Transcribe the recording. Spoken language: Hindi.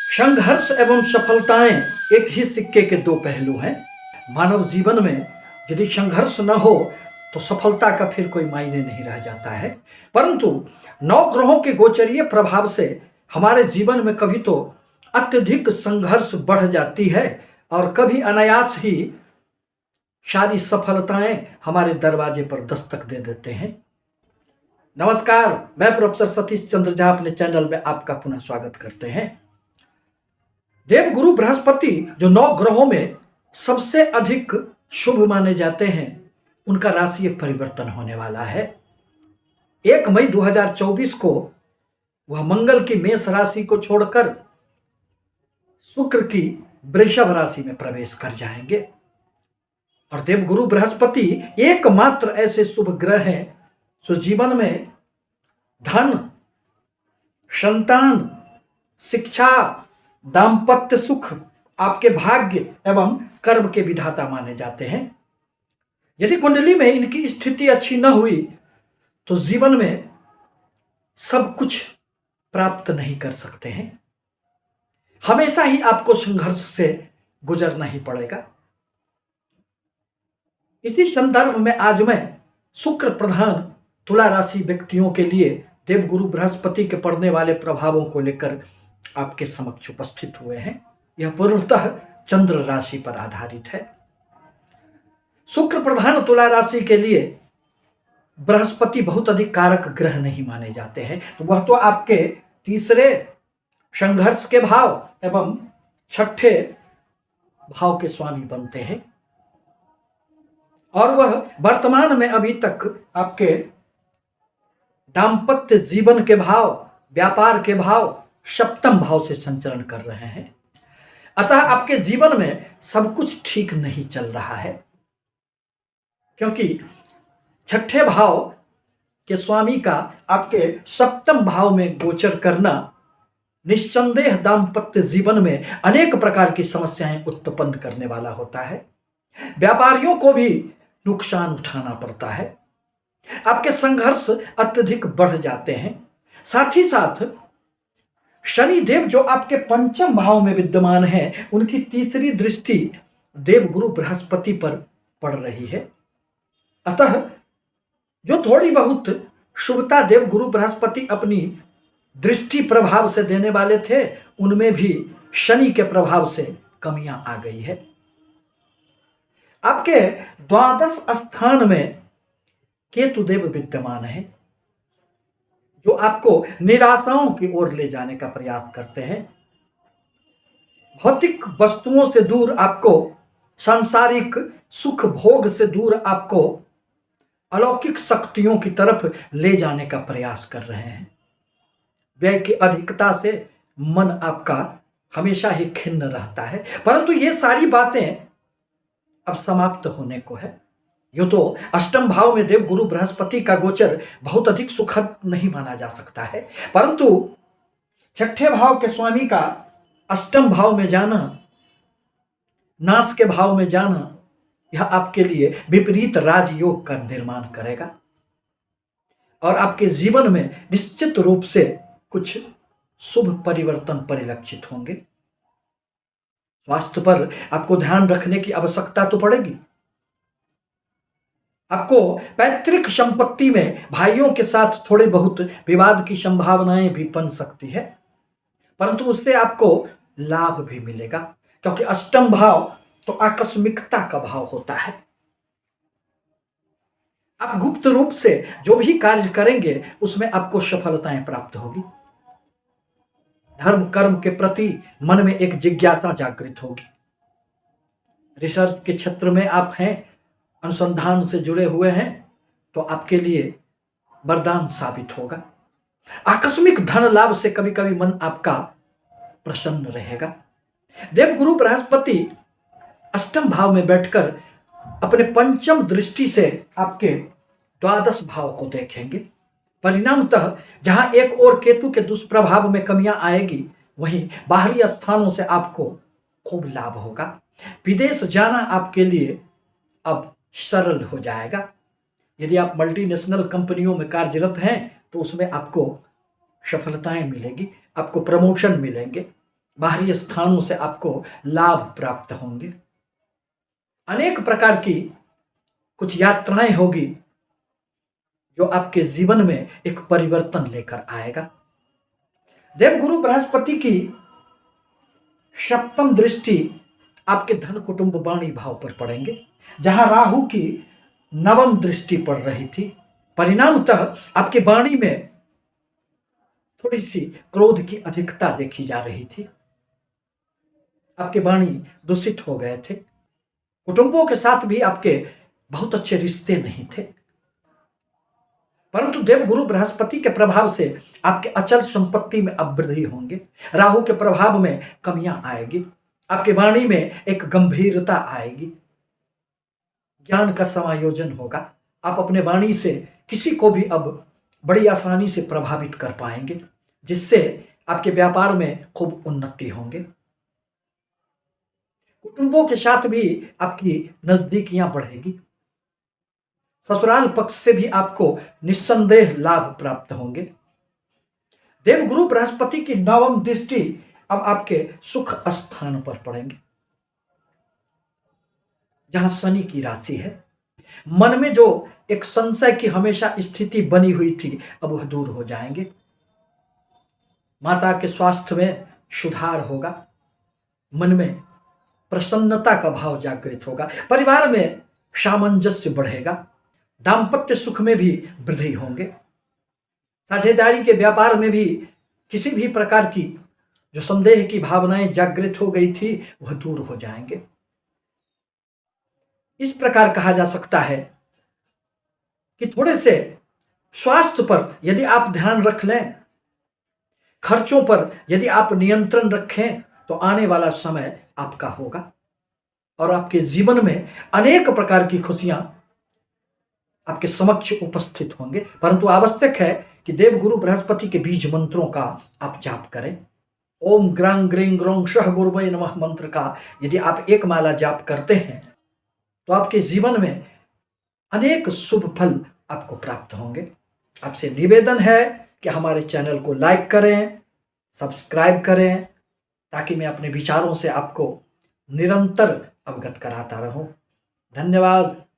संघर्ष एवं सफलताएं एक ही सिक्के के दो पहलू हैं। मानव जीवन में यदि संघर्ष न हो तो सफलता का फिर कोई मायने नहीं रह जाता है। परंतु नौ ग्रहों के गोचरीय प्रभाव से हमारे जीवन में कभी तो अत्यधिक संघर्ष बढ़ जाती है और कभी अनायास ही सारी सफलताएं हमारे दरवाजे पर दस्तक दे देते हैं। नमस्कार, मैं प्रोफेसर सतीश चंद्र झा अपने चैनल में आपका पुनः स्वागत करते हैं। देवगुरु बृहस्पति जो 9 ग्रहों में सबसे अधिक शुभ माने जाते हैं, उनका राशि परिवर्तन होने वाला है। 1 मई 2024 को वह मंगल की मेष राशि को छोड़कर शुक्र की वृषभ राशि में प्रवेश कर जाएंगे। और देवगुरु बृहस्पति एकमात्र ऐसे शुभ ग्रह हैं जो जीवन में धन, संतान, शिक्षा, दाम्पत्य सुख, आपके भाग्य एवं कर्म के विधाता माने जाते हैं। यदि कुंडली में इनकी स्थिति अच्छी न हुई तो जीवन में सब कुछ प्राप्त नहीं कर सकते हैं। हमेशा ही आपको संघर्ष से गुजरना ही पड़ेगा। इसी संदर्भ में आज मैं शुक्र प्रधान तुला राशि व्यक्तियों के लिए देवगुरु बृहस्पति के पड़ने वाले प्रभावों को लेकर आपके समक्ष उपस्थित हुए हैं। यह पूर्णतः चंद्र राशि पर आधारित है। शुक्र प्रधान तुला राशि के लिए बृहस्पति बहुत अधिक कारक ग्रह नहीं माने जाते हैं। तो वह तो आपके तीसरे संघर्ष के भाव एवं छठे भाव के स्वामी बनते हैं और वह वर्तमान में अभी तक आपके दाम्पत्य जीवन के भाव, व्यापार के भाव, सप्तम भाव से संचरण कर रहे हैं। अतः आपके जीवन में सब कुछ ठीक नहीं चल रहा है, क्योंकि छठे भाव के स्वामी का आपके सप्तम भाव में गोचर करना निस्संदेह दाम्पत्य जीवन में अनेक प्रकार की समस्याएं उत्पन्न करने वाला होता है। व्यापारियों को भी नुकसान उठाना पड़ता है। आपके संघर्ष अत्यधिक बढ़ जाते हैं। साथ ही साथ शनि देव जो आपके पंचम भाव में विद्यमान हैं, उनकी तीसरी दृष्टि देवगुरु बृहस्पति पर पड़ रही है। अतः जो थोड़ी बहुत शुभता देवगुरु बृहस्पति अपनी दृष्टि प्रभाव से देने वाले थे, उनमें भी शनि के प्रभाव से कमियां आ गई है। आपके द्वादश स्थान में केतुदेव विद्यमान है, जो आपको निराशाओं की ओर ले जाने का प्रयास करते हैं। भौतिक वस्तुओं से दूर, आपको सांसारिक सुख भोग से दूर, आपको अलौकिक शक्तियों की तरफ ले जाने का प्रयास कर रहे हैं। व्यय की अधिकता से मन आपका हमेशा ही खिन्न रहता है, परंतु ये सारी बातें अब समाप्त होने को है। यूं तो अष्टम भाव में देव गुरु बृहस्पति का गोचर बहुत अधिक सुखद नहीं माना जा सकता है, परंतु छठे भाव के स्वामी का अष्टम भाव में जाना, नाश के भाव में जाना, यह आपके लिए विपरीत राजयोग का निर्माण करेगा और आपके जीवन में निश्चित रूप से कुछ शुभ परिवर्तन परिलक्षित होंगे। स्वास्थ्य पर आपको ध्यान रखने की आवश्यकता तो पड़ेगी। आपको पैतृक संपत्ति में भाइयों के साथ थोड़े बहुत विवाद की संभावनाएं भी बन सकती है, परंतु उससे आपको लाभ भी मिलेगा, क्योंकि अष्टम भाव तो आकस्मिकता का भाव होता है। आप गुप्त रूप से जो भी कार्य करेंगे उसमें आपको सफलताएं प्राप्त होगी। धर्म कर्म के प्रति मन में एक जिज्ञासा जागृत होगी। रिसर्च के क्षेत्र में आप हैं, अनुसंधान से जुड़े हुए हैं, तो आपके लिए वरदान साबित होगा। आकस्मिक धन लाभ से कभी कभी मन आपका प्रसन्न रहेगा। देवगुरु बृहस्पति अष्टम भाव में बैठकर अपने पंचम दृष्टि से आपके द्वादश भाव को देखेंगे। परिणामतः जहां एक और केतु के दुष्प्रभाव में कमियां आएगी, वहीं बाहरी स्थानों से आपको खूब लाभ होगा। विदेश जाना आपके लिए अब सरल हो जाएगा। यदि आप मल्टीनेशनल कंपनियों में कार्यरत हैं तो उसमें आपको सफलताएं मिलेगी, आपको प्रमोशन मिलेंगे। बाहरी स्थानों से आपको लाभ प्राप्त होंगे। अनेक प्रकार की कुछ यात्राएं होगी जो आपके जीवन में एक परिवर्तन लेकर आएगा। देवगुरु बृहस्पति की सप्तम दृष्टि आपके धन कुटुंब वाणी भाव पर पड़ेंगे, जहां राहु की नवम दृष्टि पड़ रही थी। परिणामतः आपकी वाणी में थोड़ी सी क्रोध की अधिकता देखी जा रही थी। आपके वाणी दूषित हो गए थे। कुटुंबों के साथ भी आपके बहुत अच्छे रिश्ते नहीं थे। परंतु देवगुरु बृहस्पति के प्रभाव से आपके अचल संपत्ति में अब वृद्धि होंगे। राहु के प्रभाव में कमियां आएगी। आपकी वाणी में एक गंभीरता आएगी। ज्ञान का समायोजन होगा। आप अपने वाणी से किसी को भी अब बड़ी आसानी से प्रभावित कर पाएंगे, जिससे आपके व्यापार में खूब उन्नति होंगे। कुटुंबों के साथ भी आपकी नजदीकियां बढ़ेगी। ससुराल पक्ष से भी आपको निस्संदेह लाभ प्राप्त होंगे। देवगुरु बृहस्पति की नवम दृष्टि अब आपके सुख स्थान पर पड़ेंगे, जहां शनि की राशि है। मन में जो एक संशय की हमेशा स्थिति बनी हुई थी, अब वह दूर हो जाएंगे। माता के स्वास्थ्य में सुधार होगा। मन में प्रसन्नता का भाव जागृत होगा। परिवार में सामंजस्य बढ़ेगा। दाम्पत्य सुख में भी वृद्धि होंगे। साझेदारी के व्यापार में भी किसी भी प्रकार की जो संदेह की भावनाएं जागृत हो गई थी, वह दूर हो जाएंगे। इस प्रकार कहा जा सकता है कि थोड़े से स्वास्थ्य पर यदि आप ध्यान रख लें, खर्चों पर यदि आप नियंत्रण रखें, तो आने वाला समय आपका होगा और आपके जीवन में अनेक प्रकार की खुशियां आपके समक्ष उपस्थित होंगे। परंतु आवश्यक है कि देवगुरु बृहस्पति के बीज मंत्रों का आप जाप करें। ओम ग्रां ग्रीं ग्रों शह गुरुवे नमः मंत्र का यदि आप एक माला जाप करते हैं, तो आपके जीवन में अनेक शुभ फल आपको प्राप्त होंगे। आपसे निवेदन है कि हमारे चैनल को लाइक करें, सब्सक्राइब करें, ताकि मैं अपने विचारों से आपको निरंतर अवगत कराता रहूं। धन्यवाद।